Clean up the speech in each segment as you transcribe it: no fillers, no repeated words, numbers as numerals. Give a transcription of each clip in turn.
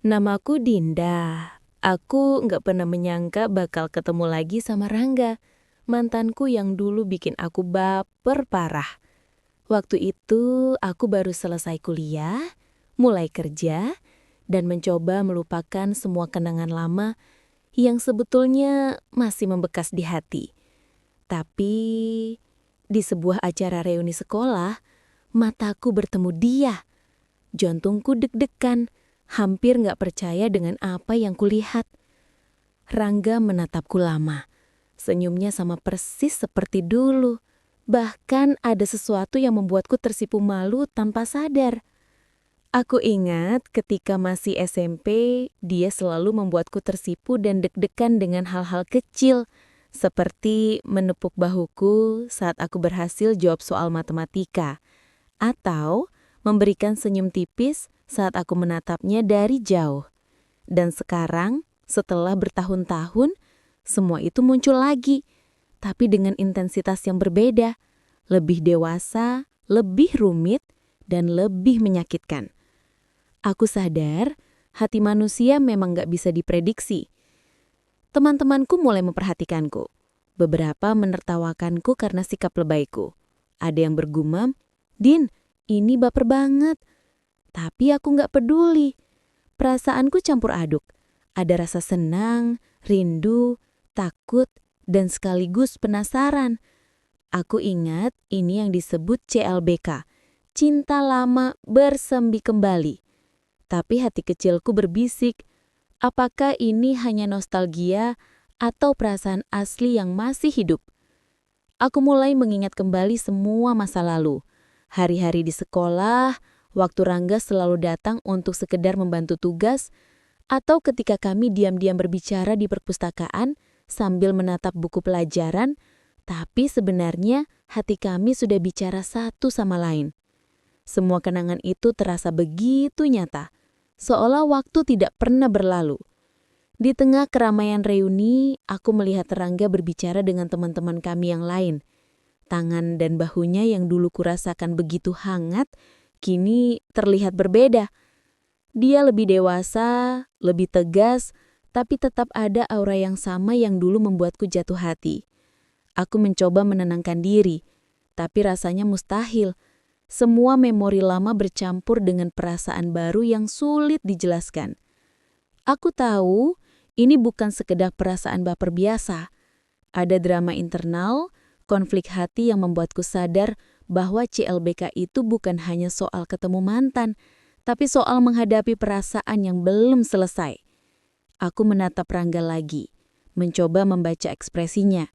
Namaku Dinda. Aku nggak pernah menyangka bakal ketemu lagi sama Rangga, mantanku yang dulu bikin aku baper parah. Waktu itu aku baru selesai kuliah, mulai kerja, dan mencoba melupakan semua kenangan lama yang sebetulnya masih membekas di hati. Tapi di sebuah acara reuni sekolah, mataku bertemu dia. Jantungku deg-degan, hampir nggak percaya dengan apa yang kulihat. Rangga menatapku lama. Senyumnya sama persis seperti dulu. Bahkan ada sesuatu yang membuatku tersipu malu tanpa sadar. Aku ingat ketika masih SMP, dia selalu membuatku tersipu dan deg-degan dengan hal-hal kecil, seperti menepuk bahuku saat aku berhasil jawab soal matematika, atau memberikan senyum tipis saat aku menatapnya dari jauh. Dan sekarang, setelah bertahun-tahun, semua itu muncul lagi, tapi dengan intensitas yang berbeda, lebih dewasa, lebih rumit, dan lebih menyakitkan. Aku sadar, hati manusia memang gak bisa diprediksi. Teman-temanku mulai memperhatikanku. Beberapa menertawakanku karena sikap lebayku. Ada yang bergumam, "Din, ini baper banget." Tapi aku gak peduli. Perasaanku campur aduk. Ada rasa senang, rindu, takut, dan sekaligus penasaran. Aku ingat ini yang disebut CLBK, cinta lama bersemi kembali. Tapi hati kecilku berbisik, apakah ini hanya nostalgia atau perasaan asli yang masih hidup? Aku mulai mengingat kembali semua masa lalu. Hari-hari di sekolah, waktu Rangga selalu datang untuk sekedar membantu tugas, atau ketika kami diam-diam berbicara di perpustakaan sambil menatap buku pelajaran, tapi sebenarnya hati kami sudah bicara satu sama lain. Semua kenangan itu terasa begitu nyata, seolah waktu tidak pernah berlalu. Di tengah keramaian reuni, aku melihat Rangga berbicara dengan teman-teman kami yang lain. Tangan dan bahunya yang dulu kurasakan begitu hangat, kini terlihat berbeda. Dia lebih dewasa, lebih tegas, tapi tetap ada aura yang sama yang dulu membuatku jatuh hati. Aku mencoba menenangkan diri, tapi rasanya mustahil. Semua memori lama bercampur dengan perasaan baru yang sulit dijelaskan. Aku tahu ini bukan sekedar perasaan baper biasa. Ada drama internal, konflik hati yang membuatku sadar bahwa CLBK itu bukan hanya soal ketemu mantan, tapi soal menghadapi perasaan yang belum selesai. Aku menatap Rangga lagi, mencoba membaca ekspresinya.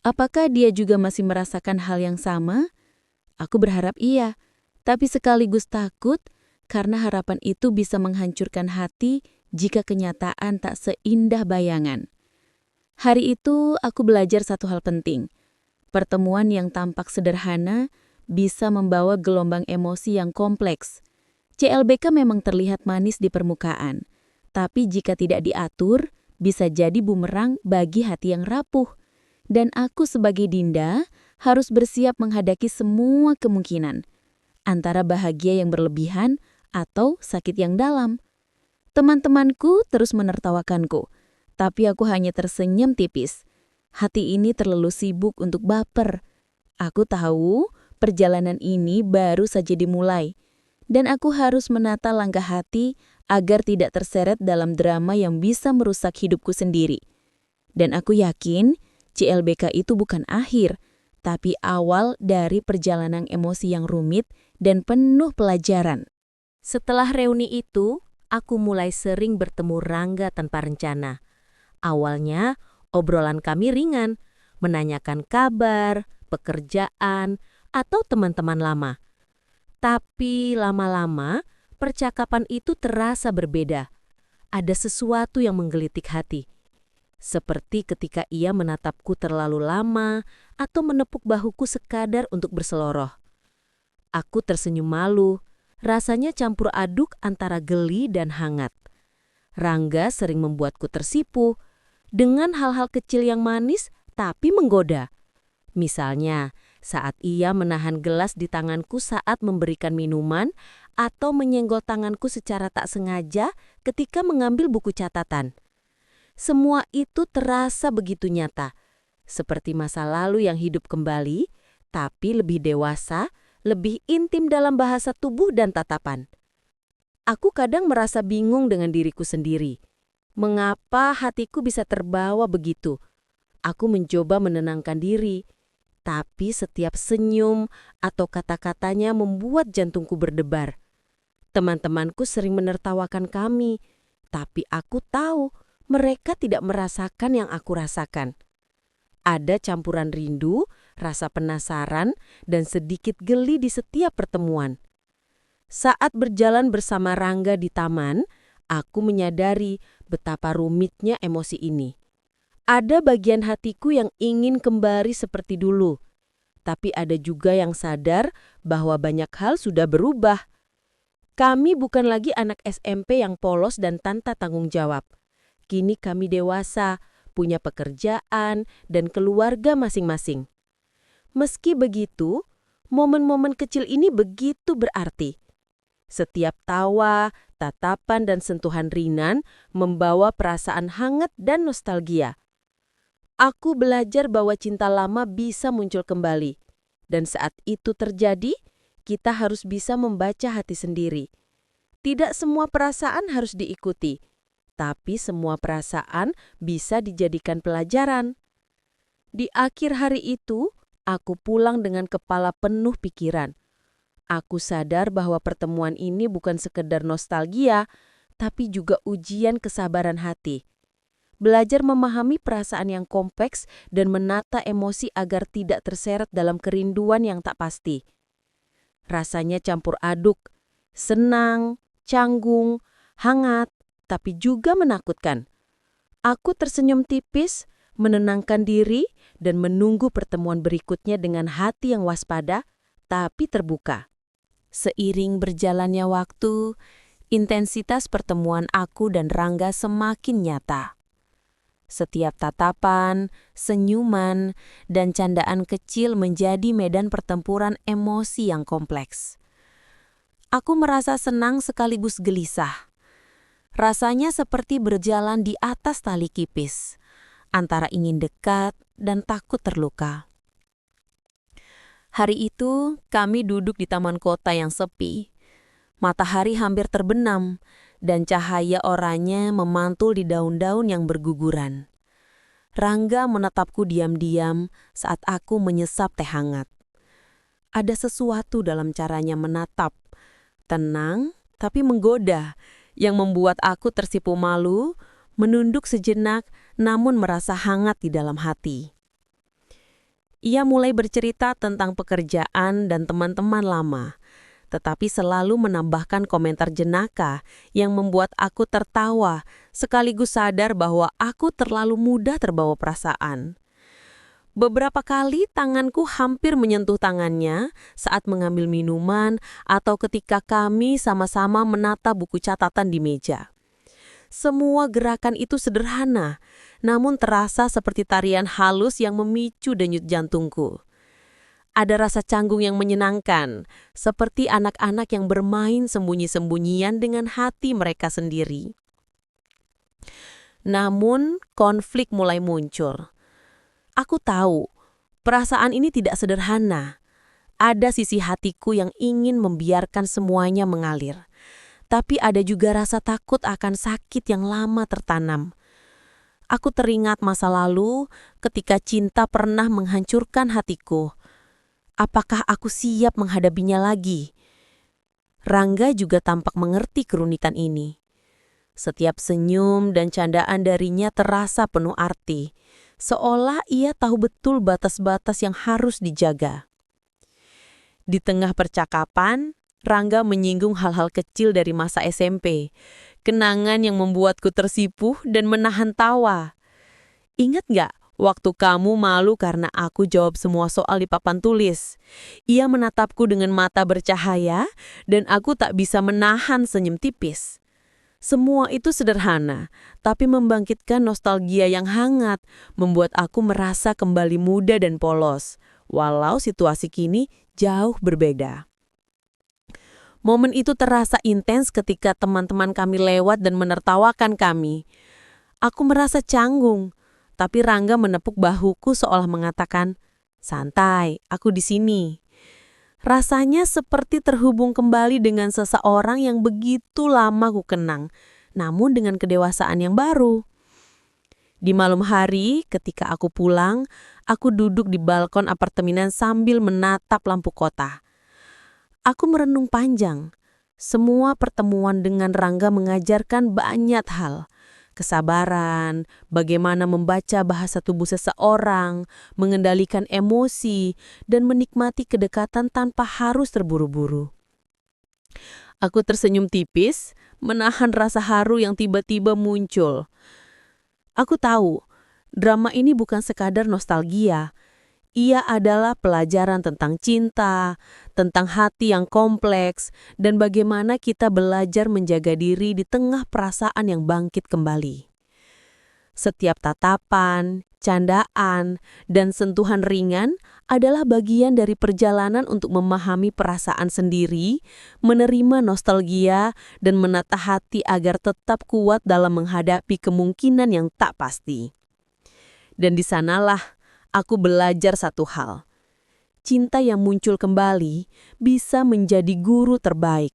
Apakah dia juga masih merasakan hal yang sama? Aku berharap iya, tapi sekaligus takut karena harapan itu bisa menghancurkan hati jika kenyataan tak seindah bayangan. Hari itu aku belajar satu hal penting. Pertemuan yang tampak sederhana bisa membawa gelombang emosi yang kompleks. CLBK memang terlihat manis di permukaan, tapi jika tidak diatur, bisa jadi bumerang bagi hati yang rapuh. Dan aku sebagai Dinda harus bersiap menghadapi semua kemungkinan, antara bahagia yang berlebihan atau sakit yang dalam. Teman-temanku terus menertawakanku, tapi aku hanya tersenyum tipis. Hati ini terlalu sibuk untuk baper. Aku tahu perjalanan ini baru saja dimulai, dan aku harus menata langkah hati agar tidak terseret dalam drama yang bisa merusak hidupku sendiri. Dan aku yakin CLBK itu bukan akhir, tapi awal dari perjalanan emosi yang rumit dan penuh pelajaran. Setelah reuni itu, aku mulai sering bertemu Rangga tanpa rencana. Awalnya, obrolan kami ringan, menanyakan kabar, pekerjaan, atau teman-teman lama. Tapi lama-lama, percakapan itu terasa berbeda. Ada sesuatu yang menggelitik hati. Seperti ketika ia menatapku terlalu lama atau menepuk bahuku sekadar untuk berseloroh. Aku tersenyum malu, rasanya campur aduk antara geli dan hangat. Rangga sering membuatku tersipu dengan hal-hal kecil yang manis tapi menggoda. Misalnya, saat ia menahan gelas di tanganku saat memberikan minuman atau menyenggol tanganku secara tak sengaja ketika mengambil buku catatan. Semua itu terasa begitu nyata, seperti masa lalu yang hidup kembali, tapi lebih dewasa, lebih intim dalam bahasa tubuh dan tatapan. Aku kadang merasa bingung dengan diriku sendiri. Mengapa hatiku bisa terbawa begitu? Aku mencoba menenangkan diri, tapi setiap senyum atau kata-katanya membuat jantungku berdebar. Teman-temanku sering menertawakan kami, tapi aku tahu mereka tidak merasakan yang aku rasakan. Ada campuran rindu, rasa penasaran, dan sedikit geli di setiap pertemuan. Saat berjalan bersama Rangga di taman, aku menyadari betapa rumitnya emosi ini. Ada bagian hatiku yang ingin kembali seperti dulu, tapi ada juga yang sadar bahwa banyak hal sudah berubah. Kami bukan lagi anak SMP yang polos dan tanpa tanggung jawab. Kini kami dewasa, punya pekerjaan, dan keluarga masing-masing. Meski begitu, momen-momen kecil ini begitu berarti. Setiap tawa, tatapan, dan sentuhan Rinan membawa perasaan hangat dan nostalgia. Aku belajar bahwa cinta lama bisa muncul kembali. Dan saat itu terjadi, kita harus bisa membaca hati sendiri. Tidak semua perasaan harus diikuti, tapi semua perasaan bisa dijadikan pelajaran. Di akhir hari itu, aku pulang dengan kepala penuh pikiran. Aku sadar bahwa pertemuan ini bukan sekedar nostalgia, tapi juga ujian kesabaran hati. Belajar memahami perasaan yang kompleks dan menata emosi agar tidak terseret dalam kerinduan yang tak pasti. Rasanya campur aduk, senang, canggung, hangat, tapi juga menakutkan. Aku tersenyum tipis, menenangkan diri, dan menunggu pertemuan berikutnya dengan hati yang waspada, tapi terbuka. Seiring berjalannya waktu, intensitas pertemuan aku dan Rangga semakin nyata. Setiap tatapan, senyuman, dan candaan kecil menjadi medan pertempuran emosi yang kompleks. Aku merasa senang sekaligus gelisah. Rasanya seperti berjalan di atas tali kipis, antara ingin dekat dan takut terluka. Hari itu, kami duduk di taman kota yang sepi. Matahari hampir terbenam, dan cahaya oranye memantul di daun-daun yang berguguran. Rangga menatapku diam-diam saat aku menyesap teh hangat. Ada sesuatu dalam caranya menatap, tenang tapi menggoda, yang membuat aku tersipu malu, menunduk sejenak namun merasa hangat di dalam hati. Ia mulai bercerita tentang pekerjaan dan teman-teman lama, tetapi selalu menambahkan komentar jenaka yang membuat aku tertawa, sekaligus sadar bahwa aku terlalu mudah terbawa perasaan. Beberapa kali tanganku hampir menyentuh tangannya saat mengambil minuman atau ketika kami sama-sama menata buku catatan di meja. Semua gerakan itu sederhana, namun terasa seperti tarian halus yang memicu denyut jantungku. Ada rasa canggung yang menyenangkan, seperti anak-anak yang bermain sembunyi-sembunyian dengan hati mereka sendiri. Namun, konflik mulai muncul. Aku tahu, perasaan ini tidak sederhana. Ada sisi hatiku yang ingin membiarkan semuanya mengalir. Tapi ada juga rasa takut akan sakit yang lama tertanam. Aku teringat masa lalu ketika cinta pernah menghancurkan hatiku. Apakah aku siap menghadapinya lagi? Rangga juga tampak mengerti kerumitan ini. Setiap senyum dan candaan darinya terasa penuh arti, seolah ia tahu betul batas-batas yang harus dijaga. Di tengah percakapan, Rangga menyinggung hal-hal kecil dari masa SMP, kenangan yang membuatku tersipu dan menahan tawa. Ingat gak? Waktu kamu malu karena aku jawab semua soal di papan tulis. Ia menatapku dengan mata bercahaya dan aku tak bisa menahan senyum tipis. Semua itu sederhana, tapi membangkitkan nostalgia yang hangat, membuat aku merasa kembali muda dan polos, walau situasi kini jauh berbeda. Momen itu terasa intens ketika teman-teman kami lewat dan menertawakan kami. Aku merasa canggung, tapi Rangga menepuk bahuku seolah mengatakan, "Santai, aku di sini." Rasanya seperti terhubung kembali dengan seseorang yang begitu lama ku kenang, namun dengan kedewasaan yang baru. Di malam hari, ketika aku pulang, aku duduk di balkon apartemen sambil menatap lampu kota. Aku merenung panjang. Semua pertemuan dengan Rangga mengajarkan banyak hal. Kesabaran, bagaimana membaca bahasa tubuh seseorang, mengendalikan emosi, dan menikmati kedekatan tanpa harus terburu-buru. Aku tersenyum tipis, menahan rasa haru yang tiba-tiba muncul. Aku tahu, drama ini bukan sekadar nostalgia. Ia adalah pelajaran tentang cinta, tentang hati yang kompleks, dan bagaimana kita belajar menjaga diri di tengah perasaan yang bangkit kembali. Setiap tatapan, candaan, dan sentuhan ringan adalah bagian dari perjalanan untuk memahami perasaan sendiri, menerima nostalgia, dan menata hati agar tetap kuat dalam menghadapi kemungkinan yang tak pasti. Dan di sanalah aku belajar satu hal. Cinta yang muncul kembali bisa menjadi guru terbaik.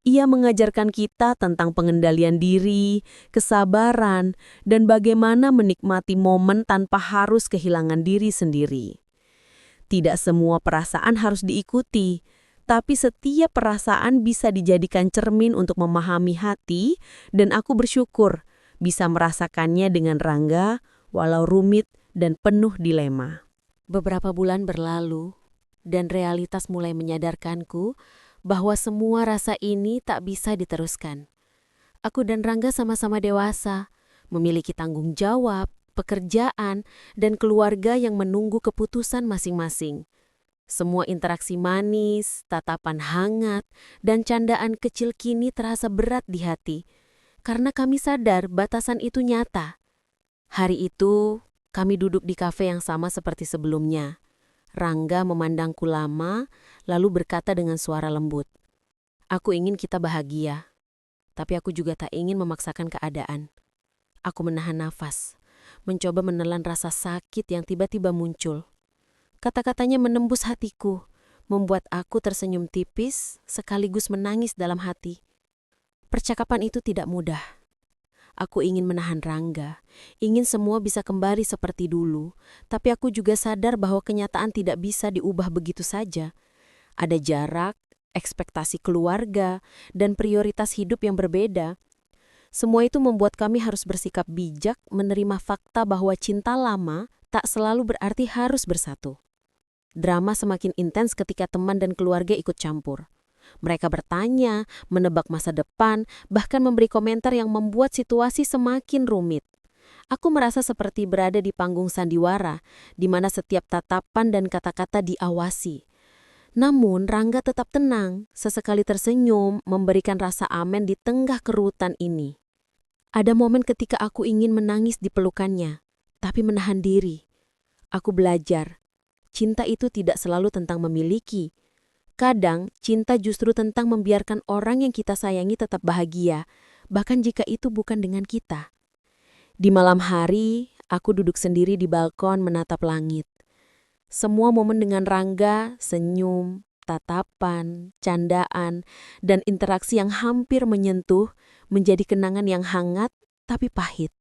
Ia mengajarkan kita tentang pengendalian diri, kesabaran, dan bagaimana menikmati momen tanpa harus kehilangan diri sendiri. Tidak semua perasaan harus diikuti, tapi setiap perasaan bisa dijadikan cermin untuk memahami hati, dan aku bersyukur bisa merasakannya dengan Rangga, walau rumit dan penuh dilema. Beberapa bulan berlalu, dan realitas mulai menyadarkanku bahwa semua rasa ini tak bisa diteruskan. Aku dan Rangga sama-sama dewasa, memiliki tanggung jawab, pekerjaan, dan keluarga yang menunggu keputusan masing-masing. Semua interaksi manis, tatapan hangat, dan candaan kecil kini terasa berat di hati, karena kami sadar batasan itu nyata. Hari itu, kami duduk di kafe yang sama seperti sebelumnya. Rangga memandangku lama, lalu berkata dengan suara lembut, "Aku ingin kita bahagia, tapi aku juga tak ingin memaksakan keadaan." Aku menahan nafas, mencoba menelan rasa sakit yang tiba-tiba muncul. Kata-katanya menembus hatiku, membuat aku tersenyum tipis sekaligus menangis dalam hati. Percakapan itu tidak mudah. Aku ingin menahan Rangga, ingin semua bisa kembali seperti dulu, tapi aku juga sadar bahwa kenyataan tidak bisa diubah begitu saja. Ada jarak, ekspektasi keluarga, dan prioritas hidup yang berbeda. Semua itu membuat kami harus bersikap bijak, menerima fakta bahwa cinta lama tak selalu berarti harus bersatu. Drama semakin intens ketika teman dan keluarga ikut campur. Mereka bertanya, menebak masa depan, bahkan memberi komentar yang membuat situasi semakin rumit. Aku merasa seperti berada di panggung sandiwara, di mana setiap tatapan dan kata-kata diawasi. Namun, Rangga tetap tenang, sesekali tersenyum, memberikan rasa aman di tengah kerutan ini. Ada momen ketika aku ingin menangis di pelukannya, tapi menahan diri. Aku belajar, cinta itu tidak selalu tentang memiliki. Kadang, cinta justru tentang membiarkan orang yang kita sayangi tetap bahagia, bahkan jika itu bukan dengan kita. Di malam hari, aku duduk sendiri di balkon menatap langit. Semua momen dengan Rangga, senyum, tatapan, candaan, dan interaksi yang hampir menyentuh menjadi kenangan yang hangat tapi pahit.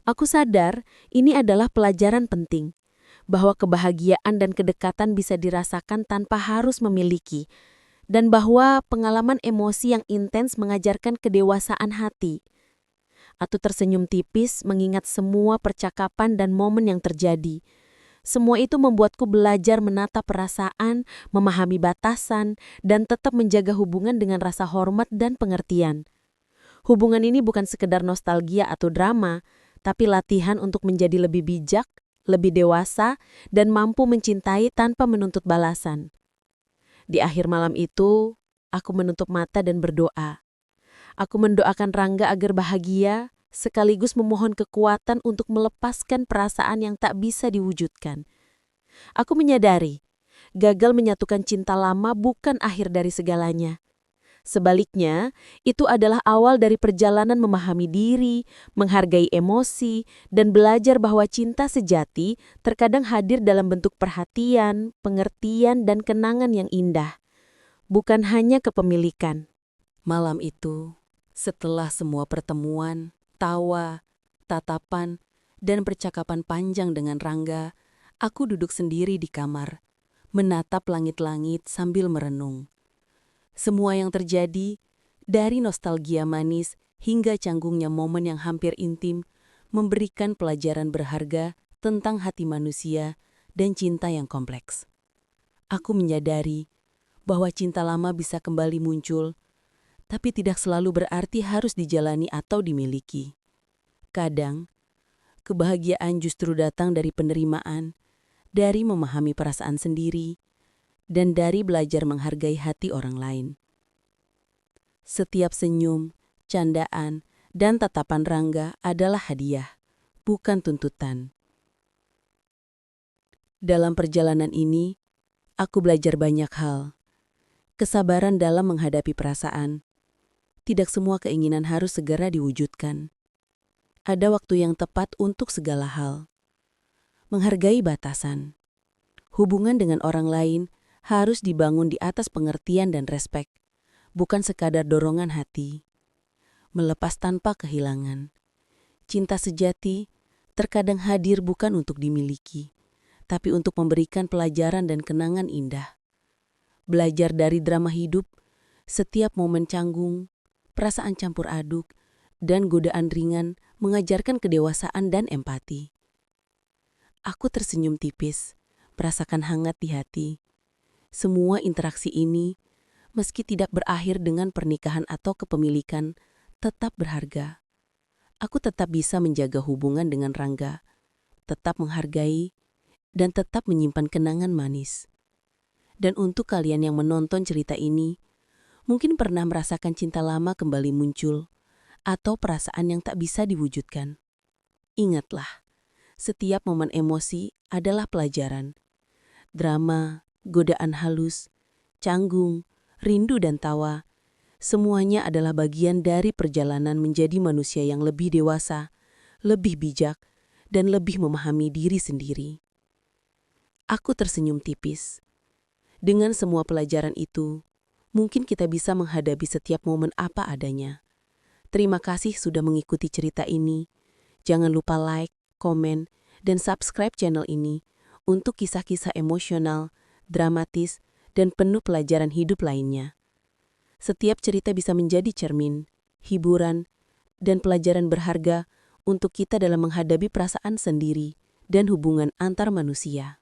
Aku sadar ini adalah pelajaran penting, bahwa kebahagiaan dan kedekatan bisa dirasakan tanpa harus memiliki, dan bahwa pengalaman emosi yang intens mengajarkan kedewasaan hati. Aku tersenyum tipis mengingat semua percakapan dan momen yang terjadi. Semua itu membuatku belajar menata perasaan, memahami batasan, dan tetap menjaga hubungan dengan rasa hormat dan pengertian. Hubungan ini bukan sekedar nostalgia atau drama, tapi latihan untuk menjadi lebih bijak, lebih dewasa, dan mampu mencintai tanpa menuntut balasan. Di akhir malam itu, aku menutup mata dan berdoa. Aku mendoakan Rangga agar bahagia, sekaligus memohon kekuatan untuk melepaskan perasaan yang tak bisa diwujudkan. Aku menyadari, gagal menyatukan cinta lama bukan akhir dari segalanya. Sebaliknya, itu adalah awal dari perjalanan memahami diri, menghargai emosi, dan belajar bahwa cinta sejati terkadang hadir dalam bentuk perhatian, pengertian, dan kenangan yang indah, bukan hanya kepemilikan. Malam itu, setelah semua pertemuan, tawa, tatapan, dan percakapan panjang dengan Rangga, aku duduk sendiri di kamar, menatap langit-langit sambil merenung. Semua yang terjadi, dari nostalgia manis hingga canggungnya momen yang hampir intim, memberikan pelajaran berharga tentang hati manusia dan cinta yang kompleks. Aku menyadari bahwa cinta lama bisa kembali muncul, tapi tidak selalu berarti harus dijalani atau dimiliki. Kadang, kebahagiaan justru datang dari penerimaan, dari memahami perasaan sendiri, dan dari belajar menghargai hati orang lain. Setiap senyum, candaan, dan tatapan Rangga adalah hadiah, bukan tuntutan. Dalam perjalanan ini, aku belajar banyak hal. Kesabaran dalam menghadapi perasaan. Tidak semua keinginan harus segera diwujudkan. Ada waktu yang tepat untuk segala hal. Menghargai batasan. Hubungan dengan orang lain harus dibangun di atas pengertian dan respek, bukan sekadar dorongan hati. Melepas tanpa kehilangan. Cinta sejati terkadang hadir bukan untuk dimiliki, tapi untuk memberikan pelajaran dan kenangan indah. Belajar dari drama hidup, setiap momen canggung, perasaan campur aduk, dan godaan ringan mengajarkan kedewasaan dan empati. Aku tersenyum tipis, merasakan hangat di hati. Semua interaksi ini, meski tidak berakhir dengan pernikahan atau kepemilikan, tetap berharga. Aku tetap bisa menjaga hubungan dengan Rangga, tetap menghargai, dan tetap menyimpan kenangan manis. Dan untuk kalian yang menonton cerita ini, mungkin pernah merasakan cinta lama kembali muncul, atau perasaan yang tak bisa diwujudkan. Ingatlah, setiap momen emosi adalah pelajaran. Drama, godaan halus, canggung, rindu dan tawa, semuanya adalah bagian dari perjalanan menjadi manusia yang lebih dewasa, lebih bijak, dan lebih memahami diri sendiri. Aku tersenyum tipis. Dengan semua pelajaran itu, mungkin kita bisa menghadapi setiap momen apa adanya. Terima kasih sudah mengikuti cerita ini. Jangan lupa like, komen, dan subscribe channel ini untuk kisah-kisah emosional, dramatis, dan penuh pelajaran hidup lainnya. Setiap cerita bisa menjadi cermin, hiburan, dan pelajaran berharga untuk kita dalam menghadapi perasaan sendiri dan hubungan antar manusia.